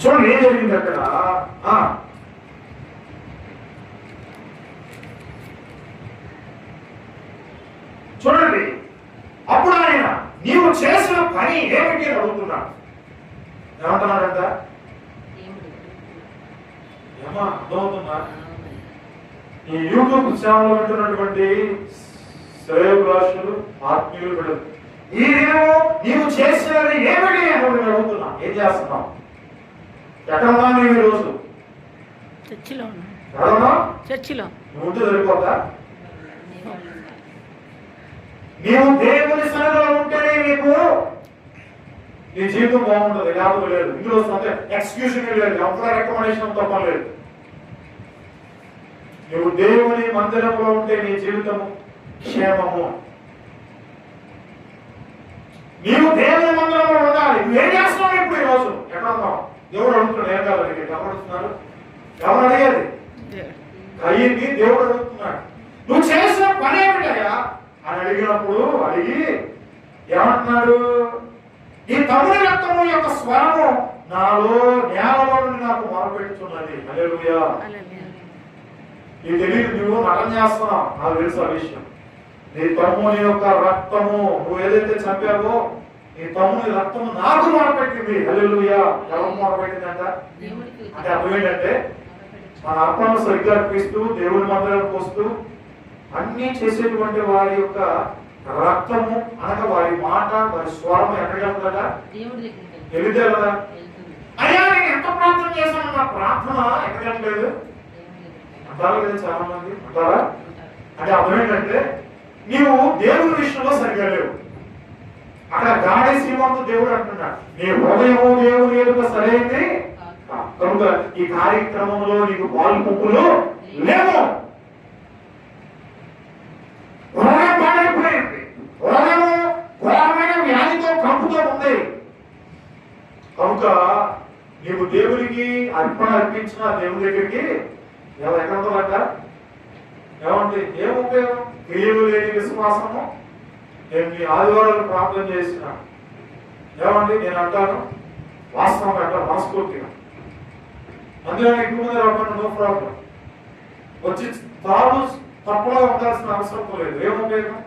చూడండి ఏం జరిగింది అక్కడ. చూడండి, అప్పుడు ఆయన నీవు చేసిన పని ఏమిటి అని అడుగుతున్నాడు. ఏమంటున్నాడంట? ఏమా అర్థమవుతుందా? ఈ యూట్యూబ్ ఛానల్ ఉంటున్నటువంటి శ్రేయోభిలాషులు, ఆత్మీయులు బిడ్డలు, ఈ దినము నీవు చేసినది ఏమిటి అని అడుగుతున్నా. ఏం చేస్తున్నావు? ఎక్కడ ఉన్నావు నీవు ఈరోజు? చర్చిలో. నువ్వు ఉంటే సరిపోతా? నీవు దేవుని సన్నిధిలో ఉంటేనే నీకు నీ జీవితం బాగుంటుంది, లేకపోతే లేదు. ఇందులో ఎక్స్క్యూషన్ లేదు, ఎవరి రికమెండేషన్ తప్ప లేదు. నువ్వు దేవుని మందిరంలో ఉంటే నీ జీవితము క్షేమము. నీవు దేవుని మందిరంలో ఉండాలి. నువ్వేం చేస్తున్నావు ఇప్పుడు ఈరోజు? ఎక్కడ ఉన్నావు? దేవుడు అడుగుతున్నాడు. ఏం కాదు, ఎవరు అడుగుతున్నారు? ఎవరు అడిగేది? అయ్యింది దేవుడు అడుగుతున్నాడు. నువ్వు చేసిన పని ఏమిటయ్యా అని అడిగినప్పుడు అడిగి ఏమంటున్నాడు? ఈ తమ్ముడి రక్తము యొక్క స్వరము నాలో నేలలో నుండి నాకు మొరపెట్టుతున్నది. హల్లెలూయా. నీకు తెలియదు, నువ్వు నటన చేస్తున్నావు. నాకు తెలుసు ఆ విషయం. నీ తమ్ముని యొక్క రక్తము నువ్వు ఏదైతే చంపావో, నీ తమ్ముని రక్తము నాకు మొరపెట్టింది. హల్లెలూయా. ఎవరు మొరపెట్టిందంట? అంటే అర్థం ఏంటంటే, మన అర్పణను సరిగ్గా అర్పిస్తూ దేవుని మందిరానికి వస్తూ అన్ని చేసేటువంటి వారి యొక్క రక్తము అనగా వారి మాట, వారి స్వరం ఎక్కడికి వెళ్తుందట? వెళితే కదా. అయ్యా నేను ఎంత ప్రార్థన చేశాను, నా ప్రార్థన ఎక్కడికి వెళ్ళలేదు అంటారు కదా చాలా మంది. అంటారా? అంటే అర్థం ఏంటంటే, నీవు దేవుని విషయంలో సరిగ్గా లేవు. అక్కడ గాడి శ్రీమంతు దేవుడు అంటున్నాడు, నీ హృదయము దేవుని ఎదుట సరైంది కనుక ఈ కార్యక్రమంలో నీకు పాలు ముప్పులు లేవు. హృదయం పాడైపోయింది. హృదయము ఘోరమైన వ్యాధితో కంపుతో ఉంది. కనుక నీవు దేవునికి అర్పణ అర్పించిన దేవుని దగ్గరికి ఎక్కడ ఉంటుందంట? ఏమంటే ఏం ఉపయోగం? క్రియలు లేని విశ్వాసము. నేను మీ ఆదివారాలు ప్రార్థన చేసిన ఏమండి నేను అంటాను, వాస్తవంగా అంటాను మనస్ఫూర్తిగా. అందులో ఎక్కువ మంది రాకుండా నో ప్రాబ్లం. వచ్చి తాను తప్పుగా ఉండాల్సిన అవసరం లేదు. ఏం ఉపయోగం?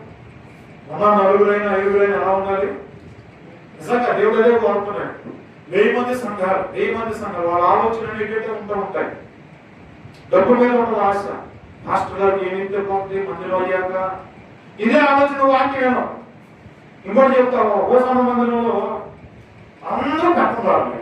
ఉన్న నలుగురైనా ఐదుగురైనా ఎలా ఉండాలి? నిజంగా దేవుడు అదే కోరుతున్నాడు. 1000 మంది సంఘాలు వాళ్ళ ఆలోచనలు ఏంటంటే ఉంటాయి. డబ్బుల మీద ఉంటుంది ఆశ. మాస్టర్ గారికి ఏమైతే పోతుంది మందిరం అయ్యాక, ఇదే ఆలోచన వాక్యం. ఇంకోటి చెప్తావు, ఓసాన మందిరంలో అందరూ కట్టున్నారు.